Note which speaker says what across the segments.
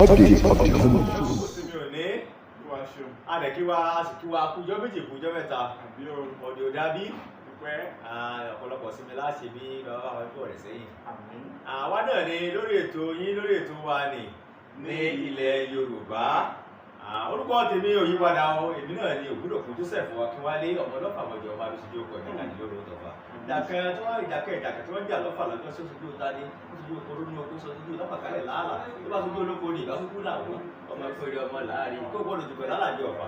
Speaker 1: Update of the moment.
Speaker 2: Àdẹ̀kíwá kújọ́ méjì kújọ́ mẹ́ta ọ̀dẹ̀ ò dábí ọ̀pọ̀lọpọ̀ sí mi láti bí bàbá wa tó rẹ̀ sẹ́yìn. Àwa náà ni lórí ètò yín lórí ètò wa ní ilẹ̀ Yorùbá. Orúkọ tèmi ò yípadà o, èmi náà ni Ògúndòkun Joseph Akínwálé ọmọ ọlọ́fà mọ̀jọ ọmọ abísíjú ọkọ̀ ìjọba ní lórí ọ̀tọ̀fà. Ìdàkẹ́ tí wọ́n jà lọ́fà lọ́jọ́ sí oṣù tó ní oṣù okòrò ní okòó sọ oṣù lọ́fà kálẹ̀ láàlà tó bá sojú olóko ní ìbásókú làwọn ọmọ ìpèrè ọmọ láàrin kó gbọ́dọ̀ ti pẹ̀lú àlàjì ọ̀fà.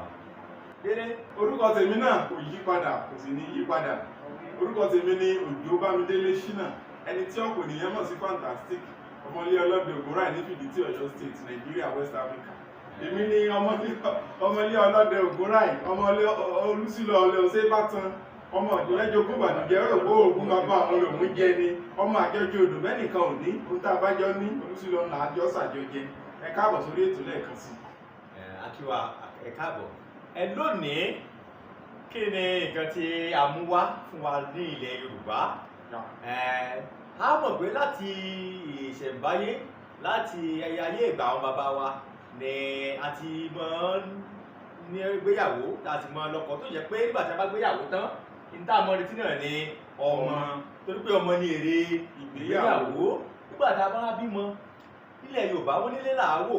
Speaker 3: Orúkọ tèmi náà kò yí padà kò sì ní yí padà. Orúkọ tèmi ni Òjó Bámidélé Ṣínà, ẹni tí ọ̀pọ̀ ènìyàn mọ̀ sí Fantastic, ọmọlé ọlọ́dẹ Ògúnráì ní Fiditi Echo State, Nigeria, West Africa. Èmi ni ọmọlé ọlọ́dẹ Ògúnráì, ọmọlé olùsílọ ọlẹ́ Ọ̀ṣẹ́bàtàn, ọmọ ìdílẹ́jogún ìbànújẹ́ òrògbó ògún bàbá àwọn olóògùn jẹ ni, ọmọ àjọjọ odò mẹ́nìkan ò ní, ohun tá a bá jọ ní olùsílọ ńlá àjọ ṣàjọjẹ. Ẹ káàbọ̀ sórí ètò lẹ́ẹ̀kan sí.
Speaker 2: Akíwa ẹ káàbọ̀. Lónìí kí ni nǹkan tí a mú wá fún wa ní ilẹ̀ Yorùbá? A mọ̀ pé láti ìṣẹ̀ǹbáyé láti ayé ìgbà àwọn bàbá wa ni a ti mọ̀ ní gbéyàwó láti mọ̀ lọ́kọ tó jẹ́ pé nígbà tí a bá gbéyàwó tán níta mọ̀ retí náà ni ọmọ, torí pé ọmọ ní èrè ìgbéyàwó. Nígbà tí a bá bímọ nílẹ̀ Yorùbá wọ́n nílé làáwò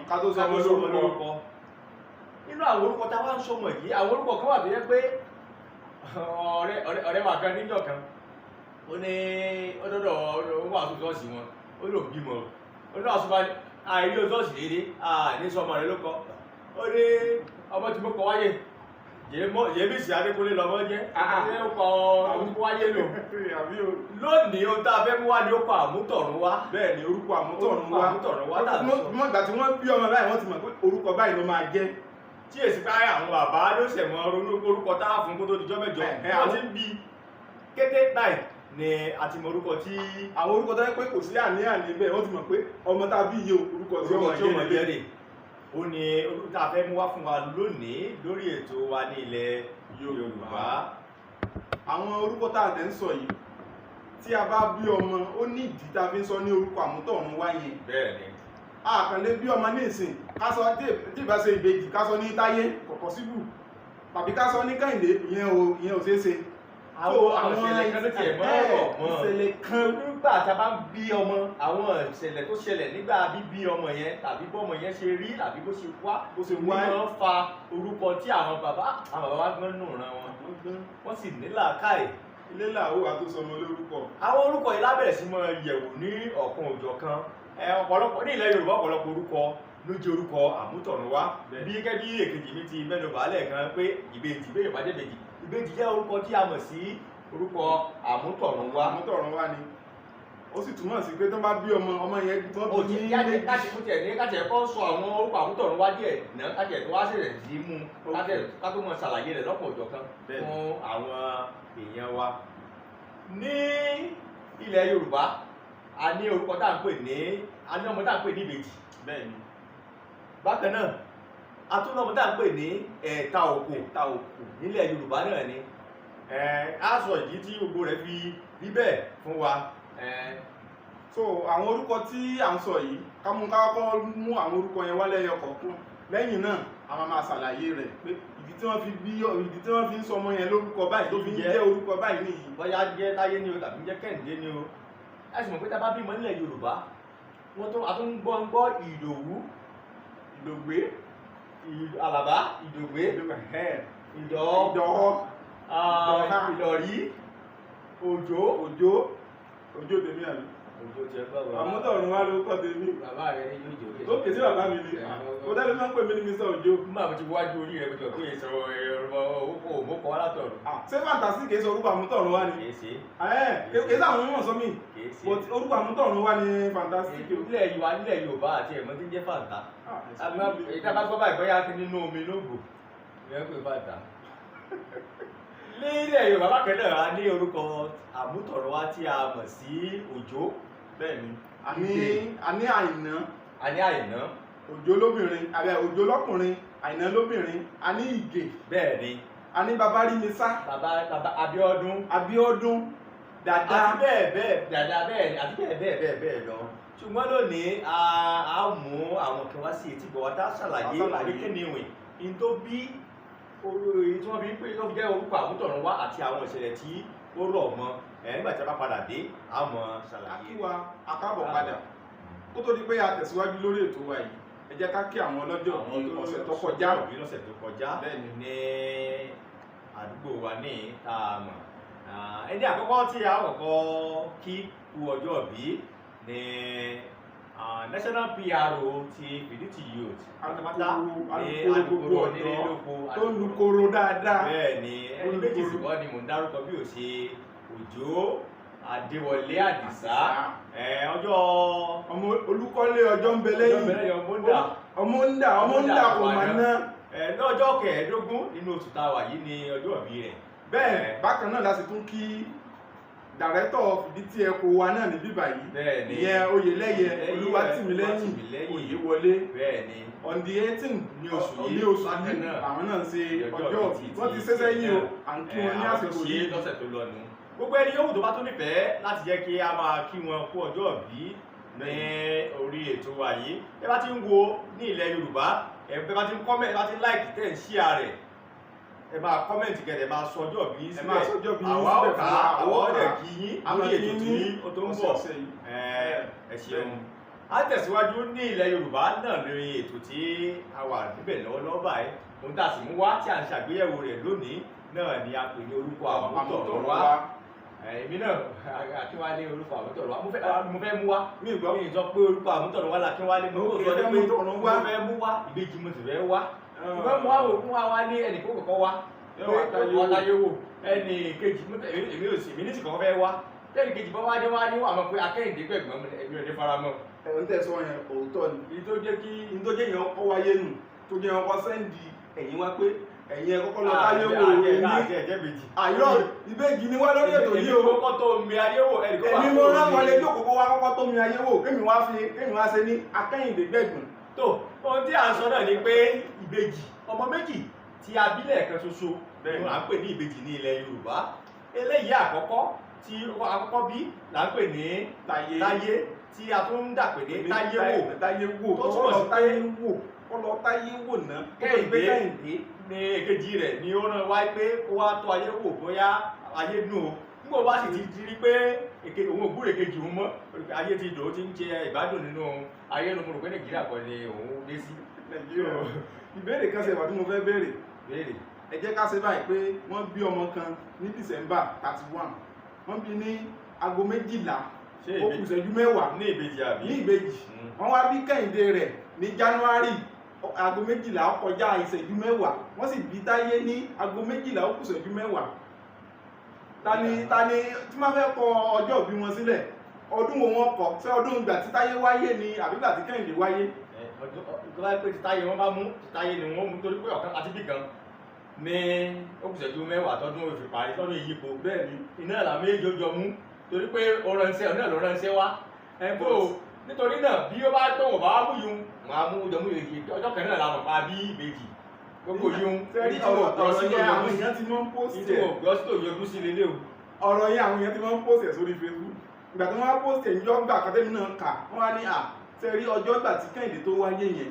Speaker 2: ká tó sọ ọmọ lórúkọ. Nínú àwọn orúkọ tá a wá ń sọmọ yìí, àwọn orúkọ kan wà tó yẹ pé ọ̀rẹ́ wa kan níjọ́ kan ó ní ọdọ́dọ̀ owó àtúntọ́sì wọn ó lò bímọ ó ní àṣùbá àìrí ọjọ́sì lédè ní sọmọ rẹ ló kọ ó ní ọmọ tí mo kọ wáyé jẹ́bísì Adékúnlé lọ́mọ jẹ́ ó kọ orúkọ wáyé lò. Lónìí ohun tá a fẹ́ mú wá ní ó kọ Àmútòrunwá.
Speaker 3: Bẹ́ẹ̀ ni orúkọ Àmútòrunwá tàbí sọ. Mọ́ ìgbà tí wọ́n bí ọmọ báyìí wọ́n ti mọ̀ pé orúkọ báyìí ló máa jẹ́.
Speaker 2: Tí èsì pé àwọn bàbá ló ṣẹ̀mọ́ ronú orúkọ tá a fún kó tó dijọ́ mẹ́jọ wọ́n ti ń bi kété báyìí ni àti mọ orúkọ tí
Speaker 3: àwọn orúkọ tó yẹ pé kò sí àní bẹ́ẹ̀ wọ́n ti mọ̀ pé ọmọ tá a bí yìí orúkọ tí ó mọ̀ jẹ́ rè.
Speaker 2: Ó ní orúkọ tá a fẹ́ mú wá fún wa lónìí lórí ètò wa ní ilẹ̀ Yorùbá.
Speaker 3: Àwọn orúkọ tá a tẹ̀ ń sọ yìí tí a bá bí ọmọ ó ní ìdí tá a fi ń sọ ní orúkọ Àmútòrunwá yẹn.
Speaker 2: Bẹ́ẹ̀ ni.
Speaker 3: Àkànlé bí ọmọ ní ìsìn kásọ tí ìbá ṣe ìbejì kásọ ní Táyé kọ̀kọ̀ síbù tàbí kásọ ní Kẹ́hìndé ìyẹn ò ṣeé ṣe.
Speaker 2: Àwọn ìṣẹ̀lẹ̀ kan ló tiẹ̀ mọ́
Speaker 3: ìṣẹ̀lẹ̀ kan
Speaker 2: nígbà tá a bá ń bí ọmọ, àwọn ìṣẹ̀lẹ̀ tó ṣẹlẹ̀ nígbà bíbí ọmọ yẹn tàbí bọ́mọ yẹn ṣe rí tàbí bó ṣe wá wọ́n fa orúkọ tí àwọn bàbá wa gbọ́n nù ran wọn wọ́n sì ní làákàyè.
Speaker 3: Ilé làwọ àtúnṣọmọ lórúkọ.
Speaker 2: Àwọn orúkọ yìí lábẹ̀rẹ̀ sí máa yẹ̀wò ní ọ̀kan òjọ̀kan. Ọ̀pọ̀lọpọ̀ ní ilẹ̀ Yorùbá ọ̀pọ̀lọpọ̀ orúkọ ló jẹ́ orúkọ Àmútòrunwá. Bí gẹ́gẹ́ bí èkejì mi ti mẹ́nu bàálẹ̀ kan pé ìbejì bẹ́ẹ̀ ìbàjẹ́ bèjì. Ìbejì jẹ́ orúkọ tí a mọ̀ sí orúkọ Àmútòrunwá.
Speaker 3: Àmútòrunwá ni ó sì túmọ̀ sí pé tó bá bí ọmọ yẹn gbọ́n bí ní
Speaker 2: káṣí ẹ̀kọ́ sọ àwọn orúkọ Àmútòrunwá díẹ̀ náà káṣí ẹ̀kọ́ wá ṣẹlẹ̀ sí mú ká tó mọ ṣàlàyé rẹ̀ lọ́pọ̀ òjọ̀kan fún àwọn èèyàn wa. Ní ilẹ̀ Yorùbá a ní orúkọ tá à ń pè ní ọmọ tá à ń pè ní ìbejì.
Speaker 3: Bẹ́ẹ̀ ni.
Speaker 2: Bákan náà a tún lọ́mọ tá à ń pè ní ẹ̀ta òkò nílẹ̀ Yorùbá náà ni. A sọ ìdí tí gbogbo rẹ̀ fi rí bẹ́ẹ̀ fún wa.
Speaker 3: So àwọn orúkọ tí à ń sọ yìí ká kọ́kọ́ mú àwọn orúkọ yẹn wá lẹ́yọ kọ̀ọ̀kan. Lẹ́yìn náà a máa ṣàlàyé rẹ̀ pé ìdí tí wọ́n fi ń sọ ọmọ yẹn lórúkọ báyìí tó fi ń jẹ́ orúkọ báyìí nìyí.
Speaker 2: Bóyá jẹ́ Táyé ni o tàbí jẹ́ Kẹ́hìndé ni o. Ẹ sì mọ̀ pé tá a bá bímọ nílẹ̀ Yorùbá a tún ń gbọ́ Ìdòwú,
Speaker 3: Ìdògbé,
Speaker 2: Àlàbá, Ìdògbé, Ìdọ̀ọ́, Ìlọ̀rí, Òjó
Speaker 3: tèmi àbí.
Speaker 2: Òjó tiẹ̀ gbọ́ wọ́n.
Speaker 3: Àmútòrunwá ló kọ́ tèmi.
Speaker 2: Bàbá rẹ̀ ní yóò jò.
Speaker 3: Tó kè sí bàbá mi ni. Mo tẹ́lẹ̀ máa ń pè mí ní Mr. Òjó.
Speaker 2: Nígbà mo ti wájú orí rẹ̀ pẹ̀lú pé ìṣòro òmùkọ alátọ̀run.
Speaker 3: Ṣé Fantastic kìí ṣe orúkọ Àmútòrunwá ni?
Speaker 2: Kìí ṣe.
Speaker 3: Kìí ṣe àwọn mímọ̀ sọ́mì.
Speaker 2: Kìí ṣe.
Speaker 3: Orúkọ Àmútòrunwá ni Fantastic.
Speaker 2: Nílẹ̀ Yorùbá àti ẹ̀mọ́ tí ń jẹ́ Fàǹtà. Ìta bá gbọ́ báyìí bóyá nínú omi lóògùn ìyẹn pé Fàǹtà. Nílẹ̀ Yorùbá bákan náà a ní orúkọ Àmútòrunwá tí a mọ̀ sí Òjó.
Speaker 3: Bẹ́ẹ̀ ni. A ní Àìná.
Speaker 2: A ní Àìná.
Speaker 3: Òjó lóbìnrin, Òjó lọ́kùnrin, Àìná lóbìnrin, a ní Ìgè.
Speaker 2: Bẹ́ẹ̀ ni.
Speaker 3: A ní Babárímisá.
Speaker 2: Bàbá Abíọ́dún.
Speaker 3: Abíọ́dún. dada
Speaker 2: àti bẹ́ẹ̀ bẹ́ẹ̀ dada bẹ́ẹ̀ àti bẹ́ẹ̀ bẹ́ẹ̀ lọ ṣùgbọ́n lónìí a mú àwọn kan wá sí etí gbọ́ wa tá a ṣàlàyé àríkèníwìn in tó bí tí wọ́n fi ń pè ló fi jẹ́ orúkọ àmútọ̀runwá àti àwọn ìṣẹ̀lẹ̀ tí ó rọ̀ mọ́ nígbà tí a bá padà dé a mọ̀ ṣàlàyé.
Speaker 3: akíwa akábọ̀ padà kó tó di pé a tẹ̀síwájú lórí ètò wa yìí ẹ jẹ́ ká kí àwọn ọlọ́jọ́ bíi ọ̀sẹ̀ tó kọjá
Speaker 2: ní àdúgbò wa ní tá a mọ̀ ẹni àkọ́kọ́ tí a kọ́kọ́ kí kú ọjọ́ bí ní national PRO ti Fiditi Youth pátápátá ní alukoro nílé lóko
Speaker 3: tó ń lukoro dáadáa.
Speaker 2: bẹ́ẹ̀ ni ẹni méjì sì kọ́ ni mò ń dárúkọ bí ó ṣe Òjó Adéwọlé Àdìsá ọjọ́
Speaker 3: ọmọ Olúkọ́lé ọjọ́ ń bẹ lẹ́yìn ọmọ ń dà kò máa ná.
Speaker 2: lọ́jọ́ kẹẹ̀ẹ́dógún nínú oṣù tá a wà yìí ni ọjọ́ ìbí rẹ̀.
Speaker 3: bẹ́ẹ̀ bákan náà la sì tún kí dàrẹ́tọ̀ Fiditi Echo wa náà ní bíbà yìí ìyẹn Oyèlẹ́yẹ Olúwatìmílẹ́yìn Oyèwọlé on the 18th ní oṣù yìí àwọn náà ń ṣe ọjọ́ wọ́n ti ṣẹ́ṣẹ́ yìí o à ń kí wọn ní àsìkò yìí
Speaker 2: lọ́sẹ̀ tó lọ nù. gbogbo ẹni yòówù tó bá tún nífẹ̀ẹ́ láti jẹ́ kí a máa kí wọn kú ọjọ́ ìbí ní orí ètò wa yìí ẹ bá ti ń wo ní ilẹ̀ Yorùbá ẹ bá ti ń kọ́mẹ̀ntì bá ti ń láìkì tẹ̀ ń ṣíà rẹ̀ ẹ máa kọ́mẹ̀ntì kẹ̀dẹ̀ máa sọjọ́ bí í síbẹ̀ àwa ọ̀ka àwa ọ̀dẹ̀ kí yín lórí ètò tí ó tó ń bọ̀ ẹ ṣeun. a tẹ̀síwájú ní ilẹ̀ Yorùbá náà lórí ètò tí a wà níbẹ̀ lọ́wọ́lọ́wọ́ báyìí ohun tá a sì mú wá tí a ń ṣàgbéyẹ̀wò rẹ̀ lónìí náà ni a pè ní orúkọ àmútọ̀runwá. èmi náà Akínwálé orúkọ àmútọ̀runwá mo fẹ́ mú wá mi sọ pé orúkọ àmútọ̀runwá la Akínwálé mo sọ pé mo fẹ́ mú wá ìbejì mo sì fẹ́ wá ṣùgbọ́n mo wá wò fún wa ní ẹnì kó kọ̀kọ́ wá ọ̀tayéwò ẹnì kejì èmi ò sì mí ní ìsìnkàn fẹ́ wá tẹ́lẹ̀ kejì bá wá dé wá ní àmọ́ pé Akẹ́yìndé gbẹ̀gbọ́n èmi ò ní faramọ́.
Speaker 3: ẹ̀rọ tẹ̀ sọ yẹn òótọ́ ni èyí tó jẹ́ yẹn ọkọ̀ wáyé nù tó jẹ́ ọkọ̀ sẹ́ndì ẹ̀yìn wá pé ẹ̀yìn ẹ̀ kọ́kọ́ lọ táyé wò ní àyọ̀ ìbejì ni wá lórí ètò yìí o
Speaker 2: kọ́kọ́ tó mi ayé wò
Speaker 3: ẹ̀mí mo rán wọlé jókòó wá kọ́kọ́ tó mi ayé wò kémi wá ṣe ní Akẹ́yìndé gbẹ̀gbọ́n.
Speaker 2: tó ohun tí à ń sọ náà ni pé ìbejì ọmọ méjì tí a bí lẹ́ẹ̀kan ṣoṣo ni à ń pè ní ìbejì ní ilẹ̀ Yorùbá eléyìí àkọ́kọ́ tí àkọ́kọ́ bí là ń pè ní Táyé tí a tún ń dà pè ní Táyé wò tó túmọ̀ sí pé
Speaker 3: ọlọ Táyé wò ná
Speaker 2: Kẹ́hìndé ní èkejì rẹ̀ ni ó rán wáyé pé kó wá tó ayé wò bóyá ayé nù ó nígbà bá sì ti rí pé òun ògbúrò èkejì òun mọ́ ayé ti dò ó ti ń jẹ ìgbádùn nínú ayé nu mo rò pé Nàìjíríà kọ́ ni òun dé sí.
Speaker 3: ìbéèrè kan ṣe wà tí mo fẹ́ béèrè ẹ jẹ́ ká ṣe báyìí pé wọ́n bí ọmọ kan ní December 31 wọ́n bí ní aago 12 ó kù ìṣẹ́jú 10
Speaker 2: ní ìbejì àbí
Speaker 3: ní ìbejì wọ́n wá bí Kẹ́hìndé rẹ̀ ní January aago 12 ó kọjá ìṣẹ́jú 10 wọ́n sì bí Táyé ní aago 12 ó kù ìṣẹ́jú 10 tani tí máa fẹ́ kọ ọjọ́ ìbí wọn sílẹ̀ ọdún wo wọ́n kọ ṣé ọdún ìgbà tí Táyé wáyé ni àbí ìgbà tí Kẹ́hìndé wáyé.
Speaker 2: ìgbà pé tí Táyé wọn bá mú tí Táyé ni wọ́n mú torí pé ọ̀kan àti bí kan ní ó kù ìṣẹ́jú 10 tọdún òfin parí tọdún ìyípo bẹ́ẹ̀ ni iná ìlà méjì ó jọ mú torí pé ó ránṣẹ́ ọ̀nà ló ránṣẹ́ wá nítorí náà bí ó bá tó wọ́n bá mú yun wọ́n á mú jọmú ìrèjì ọjọ́ kan náà la mọ̀ pa bí ìbejì gbogbo yun
Speaker 3: ọ̀rọ̀ yẹn àwọn èèyàn ti máa ń post ẹ̀
Speaker 2: gọ́sítò yọdún sí lélẹ̀ o.
Speaker 3: ọ̀rọ̀ yẹn àwọn èèyàn ti máa ń post ẹ̀ sórí Facebook ìgbà tí wọ́n á post ẹ̀ níjọ́ gbà kátẹ́mi náà kà wọ́n á ní sẹ́rí ọjọ́ ìgbà tí Kẹ́hìndé tó wáyé yẹn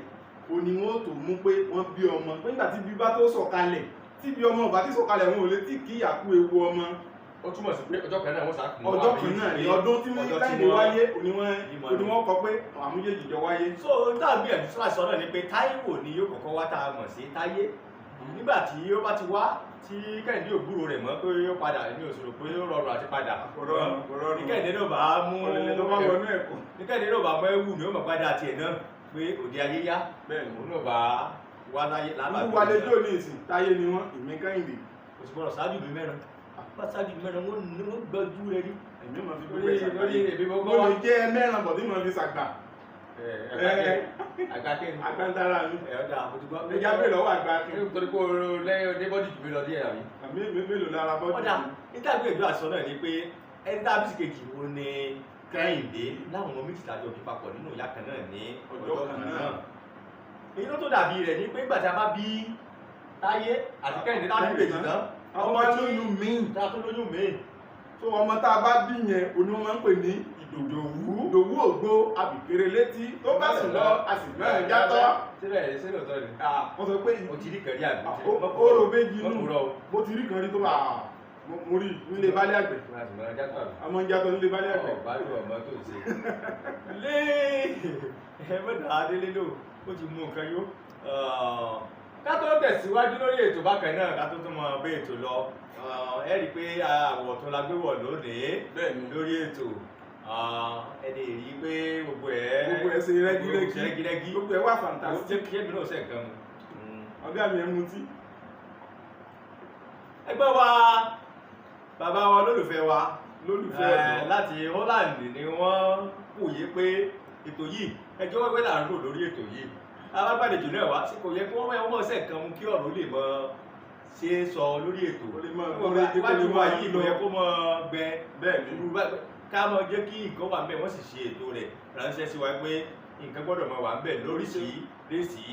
Speaker 3: òní wọn ò tó mú pé wọ́n bí ọmọ pé nígbà tí bí bá tó sọ̀kalẹ̀ tí bí ọmọ ọba tí sọ̀kalẹ̀ wọn ò lè tí kí ìyàkú ewu ọmọ.
Speaker 2: ó túmọ̀ sí pé ọjọ́ kan náà wọ́n sàkùn
Speaker 3: ọjọ́ kan náà ní ọdún tí Kẹ́hìndé wáyé òní wọ́n kọ pé àwọn méjèèjì jọ wáyé.
Speaker 2: so dàbí ẹ̀dùn sọ́nà ni pé Táíwò ni yóò kọ́kọ́ wá tá a mọ̀ sí Táyé nígbà tí ó bá ti wá tí Kẹ́hìndé ògbúrò rẹ̀ mọ́ pé ó padà ní òṣèlú pé ó rọrùn àti padà ní Kẹ́hìndé náà bá mú ní Kẹ́hìndé náà bá mọ ewu ni ó mọ̀ padà tiẹ̀ náà pé òde ayé yá òun náà bá wá láyé lábàá.
Speaker 3: wọ́n wálé jó ní ìsìn Táyé ni wọ́n ìmí Kẹ́hìndé.
Speaker 2: kò sì gbọ́dọ̀ ṣáájú mi mẹ́rin bá ṣáájú mi mẹ́rin wọ́n gbọ́jú rẹ̀ rí.
Speaker 3: èmi máa fi gbogbo ẹ̀ ṣàgbà mo lè jẹ́ mẹ́rin bọ̀ tí mo fi ṣàgbà.
Speaker 2: Àgbàkẹ́ni
Speaker 3: agbántara mi
Speaker 2: ọ̀dà àbójúgbọ́
Speaker 3: ẹja bẹ́ẹ̀ lọ́wọ́ Àgbàkẹ́ni
Speaker 2: torí pé lẹ́yìn ọdẹ bọ́dì jù mí lọ díẹ̀ àbí.
Speaker 3: àmì mélòó lára bọ́dì.
Speaker 2: ọ̀dà níta gbé ìlú àṣọ náà ni pé ẹni tá a bí sí kejì wo ni Kẹ́hìndé láwọn ọmọ méjì tàjọ bí papọ̀ nínú ìyá kan náà ní ọjọ́ kan náà. èyí tó dàbí rẹ̀ ni pé ìgbà tí a bá bí Táyé àti Kẹ́hìndé láti bèjì tán
Speaker 3: ọmọ lóyún míì
Speaker 2: tá a tún lóyún míì
Speaker 3: so ọmọ tá a bá bí yẹn oní wọn máa ń pè ní ìdòwú ògbó abìkéré létí tó bá sùn lọ a sì mẹ́rin játọ́.
Speaker 2: síbẹ̀ ṣé lóòótọ́ ni.
Speaker 3: wọ́n sọ pé
Speaker 2: o ti rí kan rí àgbẹ̀.
Speaker 3: ó ro méjì inú mo ti rí kan rí tó bá mo rí nílé balẹ̀ àgbẹ̀. ọmọ ń játọ́ nílé balẹ̀ àgbẹ̀.
Speaker 2: ọ̀gbádùn ọmọ tó ṣe. lé ẹ̀mẹ́ta adélé lò ó ti mú nǹkan yó. ká tó tẹ̀síwájú lórí ètò bákan náà ká tó tún mọ bẹ́ ètò lọ ẹ rí i pé àwọ̀ tó la gbé wọ̀ lónìí lórí ètò ẹni rí pé gbogbo ẹ̀
Speaker 3: ṣe rẹ́gírẹ́gí gbogbo ẹ̀ wà fantastic.
Speaker 2: kí èmi náà ṣe nǹkan mu.
Speaker 3: ọ̀gá mi ẹ̀ mutí.
Speaker 2: ẹgbẹ́ wa bàbá wa lólùfẹ́ wa láti Holland ni wọ́n wòye pé ètò yìí ẹjọ́ wẹ́wẹ́ là ń lò lórí ètò yìí alágbàlejò náà wá sí kò yẹ kí wọ́n mọ̀ ṣe nǹkan mú kí ọ̀rọ̀ lè mọ ṣe sọ lórí ètò wájú wa yìí ló yẹ kó mọ gbẹ ká mọ jẹ́ kí nǹkan wà ńbẹ̀ wọ́n sì ṣe ètò rẹ̀ ránṣẹ́ sí wa pé nǹkan gbọ́dọ̀ mọ wà ńbẹ̀ lórí sí lésì.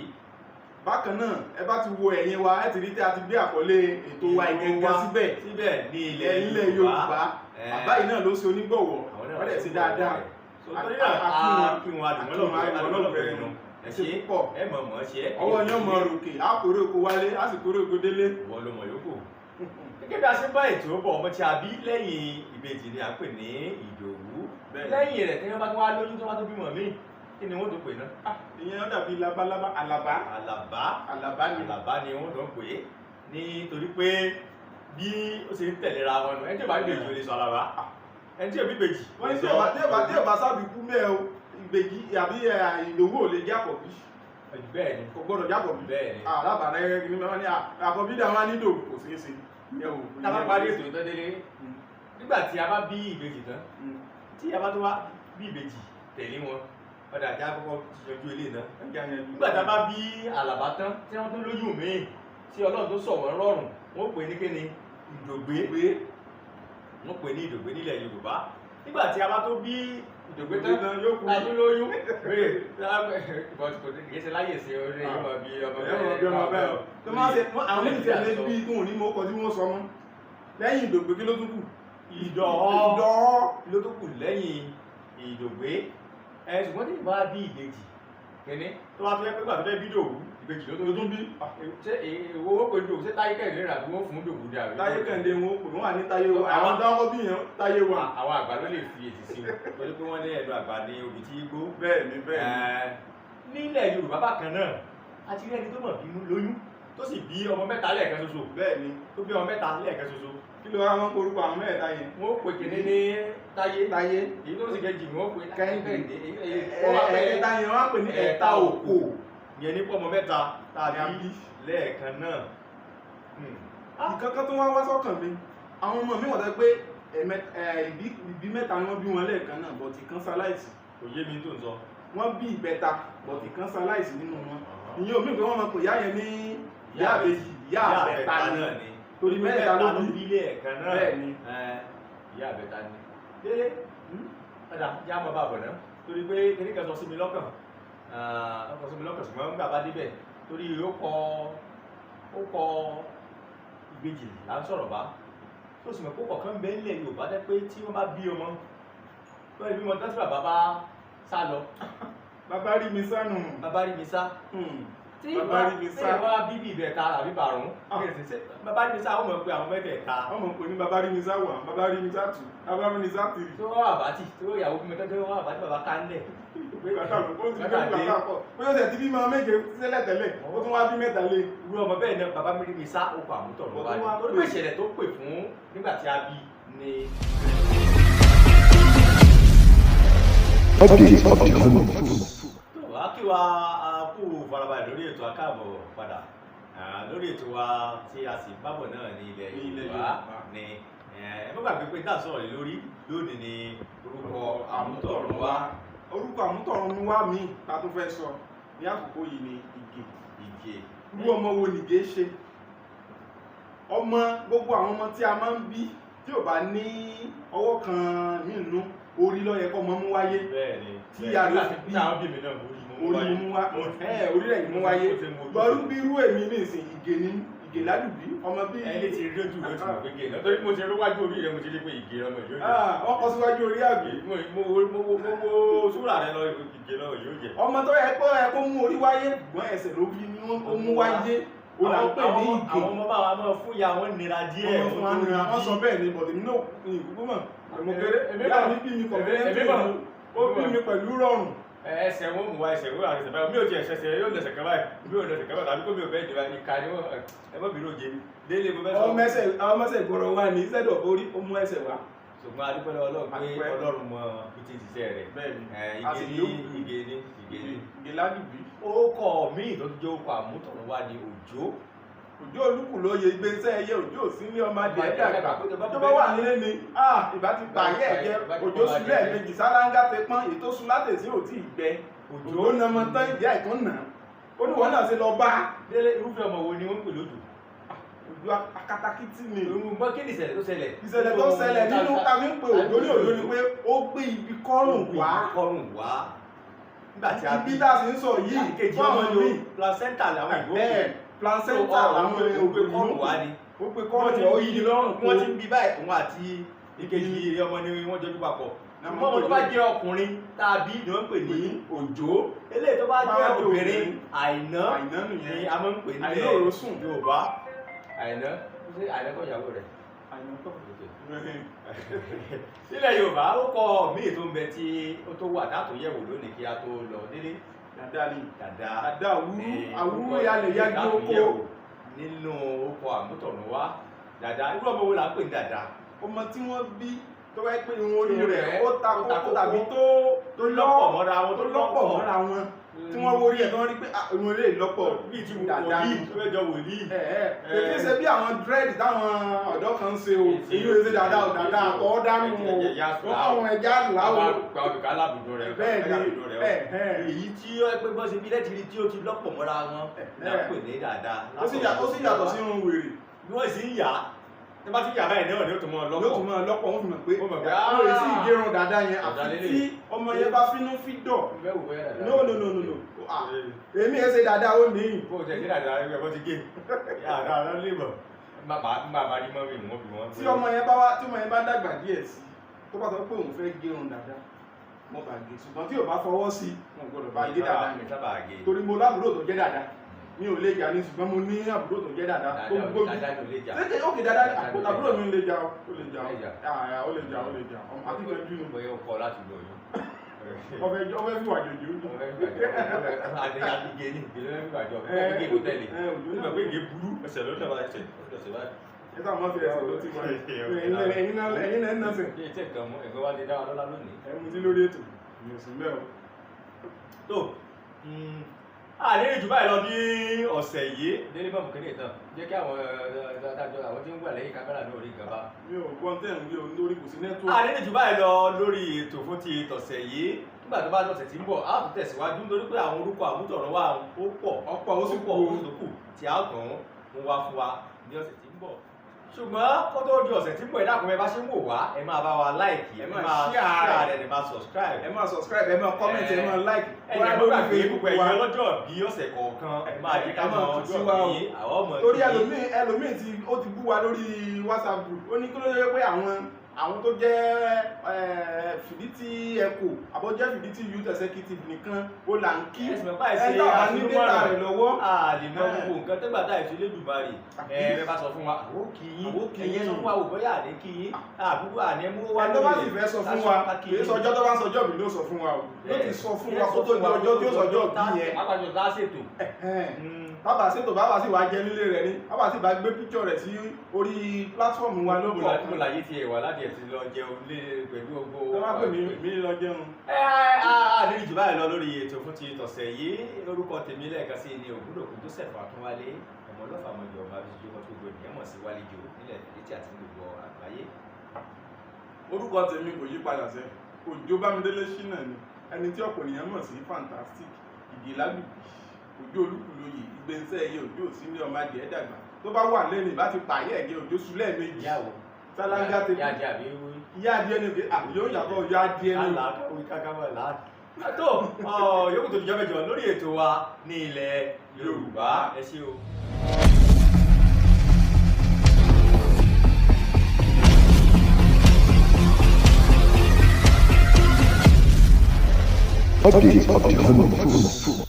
Speaker 3: bákan náà ẹ bá ti wo ẹ̀yìn wa ẹ ti rí tí a ti gbé àkọlé ètò wa ìgẹ̀gẹ̀ síbẹ̀
Speaker 2: ní ilẹ̀
Speaker 3: Yorùbá bàbá yìí náà ló ṣe onígbọ̀wọ́ wọ́n dẹ̀ ti dáadáa.
Speaker 2: torí náà kí wọn adùnmọ́lọ́gbẹ̀ẹ́ ẹnu ẹ̀ṣẹ́ pọ̀ ẹ mọ̀ mọ̀ ṣe é.
Speaker 3: ọwọ́ yẹn mọ ròkè á kórè oko wálé á sì kórè oko délé.
Speaker 2: wọ́n ló mọ̀ yókù. gẹ́gẹ́ bí a ṣe bá ètò bọ̀ ọmọ tí a bí lẹ́yìn ìbejì ni a pè ní Ìdòwú. lẹ́yìn rẹ̀ tí wọ́n bá tó wá lóyún tó wá tó bímọ míì kí ni wọ́n tó pè náà.
Speaker 3: ìyẹn ó dàbí labalábá àlàbá
Speaker 2: ni wọ́n tó ń pè é nítorí pé bí ó ṣe ń tẹ̀léra wọn nù ẹni tí ò bá ìbejì ò lè sọ àlàbá ẹni tí ò bí ìbejì.
Speaker 3: wọ́n ní tí ò bá sábìkú mẹ́ o ìbejì àbí Ìdòwú ò lè jẹ́ àkọ́bí.
Speaker 2: bẹ́ẹ̀ ni
Speaker 3: kò gbọ́dọ̀ jẹ́ àkọ́bí.
Speaker 2: bẹ́ẹ̀ ni
Speaker 3: alábàárẹ̀ gẹ́gẹ́ ní mẹ́wàá ní àkọ́bí dà wọ́n á nílò kò ṣeé ṣe.
Speaker 2: tá a bá parí ètò ìtọ́ délé nígbà tí a bá bí ìbejì tán tí a bá tó wá bí ìbejì tẹ̀lé wọn padà já kọ́kọ́ yanjú ilé náà nígbà tá a bá bí àlàbá tán tí wọ́n tó lóyún míì tí Ọlọ́run tó sọ wọ́n rọrùn wọ́n pè ní kíni Ìdògbé wọ́n pè ní Ìdògbé nílẹ̀ Yorùbá nígbà tí a bá tó bí Ìdògbé tán tàbí lóyún kìí ṣe láyè sí orí ọmọ bí ọmọ
Speaker 3: bẹ́ẹ̀ tó máa ṣe àwọn ìṣẹ̀lẹ̀ bí tó ní mo kọ tí wọ́n sọ mọ́ lẹ́yìn Ìdògbé kí ló tún kù
Speaker 2: Ìdọ̀ọ́ ló tó kù lẹ́yìn Ìdògbé ṣùgbọ́n tí ìbá bí ìbejì kìíní tó wá tó yẹ pé gbà tó fẹ́ bí Ìdòwú ìbejì ló tún bí ṣé èwo ó pè Ìdòwú ṣé Táyé Kẹ́hìndé rà bí wọ́n fún Ìdòwú dà rí.
Speaker 3: Táyé Kẹ́hìndé wọn pè wọ́n wà ní Táyé wa àwọn dáwọ́ bí yẹn Táyé wa.
Speaker 2: àwọn àgbà ló lè fi èsì sí wọn torí pé wọ́n ní ẹ̀dùn àgbà ní obì tí gbó.
Speaker 3: bẹ́ẹ̀ni
Speaker 2: nílẹ̀ Yorùbá bákan náà a ti rí ẹni tó mọ̀ bínú lóyún tó sì bí ọmọ mẹ́ta lẹ́ẹ̀kan ṣoṣo.
Speaker 3: bẹ́ẹ̀ni
Speaker 2: tó bí ọmọ mẹ́ta lẹ́ẹ̀kan ṣoṣo.
Speaker 3: kí ló wá wọn orúkọ àwọn mẹ́ta yẹn.
Speaker 2: wọ́n pè kéde ní Táyé èyí tó sì kejì wọ́n pè Kẹ́hìndé
Speaker 3: ẹ̀ẹ́ta yẹn wọ́n pè ní ẹ̀ta òkò
Speaker 2: yẹn ní pọ́mọ mẹ́ta tàbí lẹ́ẹ̀kan náà.
Speaker 3: ìkankan tó wá sọ́kàn mi àwọn ọmọ mi wọ́n tẹ́ pé ìbí mẹ́ta ni wọ́n bí wọn lẹ́ẹ̀kan náà bọ̀tì kan ṣaláìsì.
Speaker 2: kò yé mi tó ń sọ.
Speaker 3: wọ́n bí ìbẹ́ta bọ̀tì kan ṣaláìsì nínú wọn. ìyẹn omi pé wọ́n máa pè ìyá yẹn ní ìyá àbèjì ìyá àbẹ̀ta náà ni torí mẹ́ta ló bí
Speaker 2: lẹ́ẹ̀kan náà.
Speaker 3: bẹ́ẹ̀ ni
Speaker 2: ìyá àbẹ̀ta ni. délé padà já mọ́ bàbọ̀ náà torí pé kíní kan sọ sí mi lọ́kàn ṣùgbọ́n nígbà bá débẹ̀ torí ó kọ ìbejì là ń sọ̀rọ̀ bá tó sì mọ̀ pé kọ̀ọ̀kan ń bẹ nílẹ̀ Yorùbá tẹ́ pé tí wọ́n bá bí ọmọ lọ́ọ̀ ìbímọ tán tí bàbá bá sá lọ.
Speaker 3: bàbá rí mi sá nù.
Speaker 2: bàbá rí mi sá. tí
Speaker 3: bàbá rí mi sá.
Speaker 2: wọ́n á bíbí ìbẹ̀ta àbí bàrún. bàbá rí mi sá wọ́n mọ̀ pé àwọn mẹ́tẹ̀ẹ̀ta.
Speaker 3: wọ́n mọ̀ pé ní bàbá rí mi sá wà bàbá rí mi sá tù bàbá rí mi sá tì.
Speaker 2: tó wọ́n àbátì tó ìyàwó bí mẹ́tọ́ tó wọ́n àbátì bàbá ká ń lẹ̀.
Speaker 3: bóyá ọ̀sẹ̀ tí bí máa méje sílẹ̀ tẹ́lẹ̀ ó tún wá bí mẹ́ta lé.
Speaker 2: irú ọmọ bẹ́ẹ̀ náà bàbá mi rí mi sá okò Àmútòrunwá torí pé ìṣẹ̀lẹ̀ tó pè fún nígbà tí a bí ni. wá kí wa kú farabalẹ̀ lórí ètò akáàbọ̀ padà lórí ètò wa tí a sì bábọ̀ náà ní ilẹ̀ Yorùbá ni ẹ má gbàgbé pé dáà sọ̀rọ̀ lórí lónìí ni orúkọ Àmútòrunwá.
Speaker 3: orúkọ Àmútòrunwá mi ta tó fẹ́ sọ ní àkókò yìí ni Ìgè. irú ọmọ wo nìgè ṣe ọmọ gbogbo àwọn ọmọ tí a máa ń bí tí ò bá ní ọwọ́ kan nínú orí ló yẹ kó mọ mú wáyé tí a lè fi bí orí mú wá orí rẹ̀ mú wáyé gbọ́rú bí irú èmi ní ìsìn Ìgè ìgè ládùbí ọmọ bí.
Speaker 2: ẹni tí rí ojú rẹ tí mo fi gé náà torí mo ti rí wájú orí rẹ mo ti rí pé ìgè lọmọ yóò jẹ.
Speaker 3: wọ́n kọ síwájú orí àgbè.
Speaker 2: mo súrà rẹ lọ ìgè lọmọ yóò jẹ.
Speaker 3: ọmọ tó yẹ kó mú orí wáyé gbọ́n ẹsẹ̀ ló bí ní ó mú wáyé. ó là ń pè ní ìgè.
Speaker 2: àwọn ọmọ bá wa máa fún ya wọn nira díẹ̀.
Speaker 3: wọ́n sọ bẹ́ẹ̀ ni bọ̀dé mi náà ní ìkúkú mọ̀. mo kéré ìyá mi bí mi kọ̀ọ̀kan ó bí mi pẹ̀lú rọrùn.
Speaker 2: ẹsẹ̀ wọn mú wa ẹsẹ̀ wọn àti ẹsẹ̀ báyìí mi ò tiẹ̀ ṣẹṣẹ yóò lẹsẹ̀ kan báyìí mi ò lẹsẹ̀ kan báyìí tàbí kó mi ò bẹ́ẹ̀ dìbà ìka ni wọn ẹ mọ́ bìrì òjé délé mo fẹ́ sọ.
Speaker 3: ọmọ ẹsẹ̀ ìgbọ̀rọ̀ wa ní sẹ́dọ̀ orí ó mú ẹsẹ̀ wa.
Speaker 2: ṣùgbọ́n adúpẹ́ Ọlọ́run pé Ọlọ́run mọ pété ṣiṣẹ́ rẹ̀
Speaker 3: ìgè ládùbí.
Speaker 2: orúkọ míì tó jẹ́ orúkọ àmútọ̀runwá ni Òjó.
Speaker 3: Òjó olúkù ló yẹ gbèsè ẹyẹ Òjó sílé ọmọ adìẹ dàgbà tó bá wà nílé ni ìbá ti bà ayé ẹ̀jẹ̀ Òjó sulẹ̀ méjì sálángá ti pọ́n ètò sulátèsí ò tí ì gbẹ Òjó nàmọ tán ìdí àìtún nà ó ní wọn náà ṣe lọ bá.
Speaker 2: délé irúfẹ́ ọmọ wo ni wọ́n ń pè lójú.
Speaker 3: Òjó akatakítí ni.
Speaker 2: gbọ́ kí ni ìṣẹ̀lẹ̀ tó ṣẹlẹ̀.
Speaker 3: ìṣẹ̀lẹ̀ tó ṣẹlẹ̀ nínú tàbí pé Òjó ní Òjó ni pé ó gbé ibi kọ́rùn wá.
Speaker 2: nígbà tí a bí
Speaker 3: ibi tá a sì ń sọ yìí fún àwọn míì
Speaker 2: placenta làwọn ìwé
Speaker 3: placenta làwọn
Speaker 2: ògbé kọ́rùn wá ni.
Speaker 3: ó pe kọ́rùn wá ó yí lọ́rùn kó.
Speaker 2: wọ́n ti ń bí báyìí òun àti ìkejì ọmọ ni wọ́n jọjú papọ̀. ṣùgbọ́n ọmọ tó bá jẹ́ ọkùnrin tàbí ni wọ́n ń pè ní Òjó. eléyìí tó bá jẹ́ obìnrin Àìná ni a máa ń pè ní Yorùbá. Àìná kọ́ ìyàwó rẹ̀. Nílẹ̀ Yorùbá ó kọ́ míì tó ń bẹ tí ó tó wà dátò yẹ̀wò lónìí kí a tó lọ délé.
Speaker 3: Dàda àwúrú yálẹ̀ yájú oko.
Speaker 2: Nínú orúkọ àmútọ̀runwá dàda irú ọmọ wo là ń pè ní dàda.
Speaker 3: ọmọ tí wọ́n bí tó wáyé pé irun orí rẹ̀ ó ta kókó tàbí tó
Speaker 2: lọ́pọ̀ mọ́ra wọn
Speaker 3: tí wọ́n wórí ẹ̀ tó wọ́n rí pé irun orí rẹ̀ lọ́pọ̀
Speaker 2: bíi ti wòlíì tó fẹ́ jọ wòlíì.
Speaker 3: kìí ṣe bí àwọn dread táwọn ọ̀dọ́ kan ń ṣe o èyí ò ṣe dàda àtọ́ dánú o àwọn ẹja làwọn.
Speaker 2: gba òkè alábùdó rẹ̀
Speaker 3: bẹ́ẹ̀
Speaker 2: èyí tí ó pé bọ́ sí bí lẹ́tìrì tí ó ti lọ́pọ̀ mọ́ra wọn náà pè ní dàda.
Speaker 3: ó sì yàtọ̀ sí irun wèrè.
Speaker 2: bí wọ́n sì ń yà á tí bá ti yà báyìí náà ni ó tún mọ́ lọ́pọ̀.
Speaker 3: yóò tún mọ́ lọ́pọ̀ wọ́n fi mọ̀ pé ó lè sí ìgérun dàda yẹn àfi tí ọmọ yẹn bá fínú fídọ̀. no èmi ẹ ṣe dàda ó ní.
Speaker 2: kó o jẹ sí dàda ẹgbẹ́ bó ti gé yàrá ló lè mọ̀ bá rí mọ́ mi mọ́ bí wọ́n.
Speaker 3: tí ọmọ yẹn bá dàgbà díẹ̀ sí tó bá sọ pé òun fẹ́ gérun dàda mo bá gé ṣùgbọ́n tí ò bá fọwọ́ sí wọn gbọ́dọ̀ bá gé dàda mi torí mo lábúrò tó jẹ́ dàda mi ò lè jà ní ṣùgbọ́n mo ní àbúrò tó jẹ́ dàda tó gbójú ṣé ó kì dàda àbúrò mi lè jà ó lè jà akíkanjú ni.
Speaker 2: bóyá o kọ láti lọ yìí.
Speaker 3: ọfẹ fi wà jòjò.
Speaker 2: adéyàgé ní ìpínlẹ̀ mẹ́fà jọ ọ̀gbìn èkó tẹ̀lé nígbà pé èké burú ẹsẹ̀ ló dàbà ẹsẹ̀ báyìí.
Speaker 3: ẹ sáà má fi ẹsẹ̀ ló ti wá ẹ̀yin náà ń nàṣẹ̀.
Speaker 2: bí ètò ẹ̀kan mú ẹ̀gbọ́n wa lè dá wa lọ́lá lónìí.
Speaker 3: ẹ mú sí lórí ètò mi ò sí mbẹ́ o.
Speaker 2: tó àlejò jù báyìí lọ ní ọ̀sẹ̀ yìí délé bọ́ọ̀mù kéde tán jẹ́ kí àwọn tí ń wà lẹ́yìn kámẹ́rà ní orí ìjọba.
Speaker 3: mi ò gbọ́n tẹ̀ ń gbé lórí kò sí nẹ́tíwọ̀kì.
Speaker 2: àlejò jù báyìí lọ lórí ètò fún ti tọ̀sẹ̀ yìí nígbà tó bá lọ́sẹ̀ tí ń bọ̀ á tún tẹ̀síwájú nítorí pé àwọn orúkọ àmútọ̀runwá ó pọ̀ ó sì pọ̀ ó sì kù tí a kàn ń wá fún wa ní ọ̀sẹ̀ tí ń bọ̀. ṣùgbọ́n kó tó di ọ̀sẹ̀ tí ń bọ̀ ẹ̀dá kan ẹ bá ṣe ń wò wá ẹ máa bá wa láìkì ẹ máa share ẹ máa subscribe
Speaker 3: ẹ máa comment ẹ máa like.
Speaker 2: ẹ jẹ́ kó gbàgbé gbogbo ẹ̀yìn ọlọ́jọ́ bí ọ̀sẹ̀ kọ̀ọ̀kan ẹ máa jẹ́ ká mọ ọjọ́ bí àwọn ọmọ
Speaker 3: torí ẹlòmíì tí ó ti bú wa lórí WhatsApp group ó ní kí ló yẹ pé àwọn tó jẹ́ Fiditi Echo àbọ̀jẹ́ Fiditi Youth Executive nìkan ó là ń kí
Speaker 2: ẹ̀dá
Speaker 3: wà ní data rẹ̀ lọ́wọ́.
Speaker 2: àlèmọ́ gbogbo nǹkan tẹ́gbà tá ìṣe Elédùmarè ẹ bá sọ fún wa àwọ̀ kì í ẹ̀yẹ sọ fún wa òbọ̀ yà ní kì í àbúrò àní mú wá
Speaker 3: lórí rẹ̀. ẹ tó bá sì fẹ́ sọ fún wa kì í sọjọ́ tó bá ń sọjọ́ mi ló sọ fún wa o ló ti sọ fún wa kó tó di ọjọ́ tí ó sọjọ́ bí yẹn.
Speaker 2: pápájọ tá a ṣètò.
Speaker 3: bàbá ṣètò bàbá sì wá jẹ nílé rẹ̀ ni bàbá sì bá gbé píkṣọ rẹ̀ sí orí pílátífọ̀mù wa ló kọ̀.
Speaker 2: mo láyé tiẹ̀ wà láti ẹ̀ ti lọ jẹun lé pẹ̀lú ogbó.
Speaker 3: tó bá pè mí lọ jẹun.
Speaker 2: àdéhùn jù báyìí lọ lórí ètò fún ti tọ̀sẹ̀ yìí orúkọ tèmi lẹ́ẹ̀kan sí ni Ògúndòkú Joseph Akínwálé ọmọ ọlọ́fà mọ̀jọ̀ ọba àbísí ọkọ̀ tó gbogbo ènìyàn mọ̀ sí Wálé Jò nílẹ̀ Fìdítì àti gbogbo àgbáyé.
Speaker 3: orúkọ tèmi kò yí padà sẹ́ Òjó Bámidélé Ṣínà ni ẹni tí ọ̀pọ̀ ènìyàn mọ̀ sí fantastic ìgè lágbègbè Òjó olúkúlóyè ìgbésẹ̀ ẹyẹ Òjó òsínlẹ̀ ọmọ adìẹ dàgbà tó bá wà lẹ́nu ìbá ti pààyẹ́ ẹ̀jẹ̀ Òjó sulẹ̀ méjì. sálángá tèmi ìyá adìẹ ni yóò yàtọ̀ ìyá adìẹ ni.
Speaker 2: tó yòókù tó dijọ́ mẹ́jọ lórí ètò wa ní ilẹ̀ Yorùbá ẹ ṣé o.
Speaker 1: Update of the Àmútòrunwá.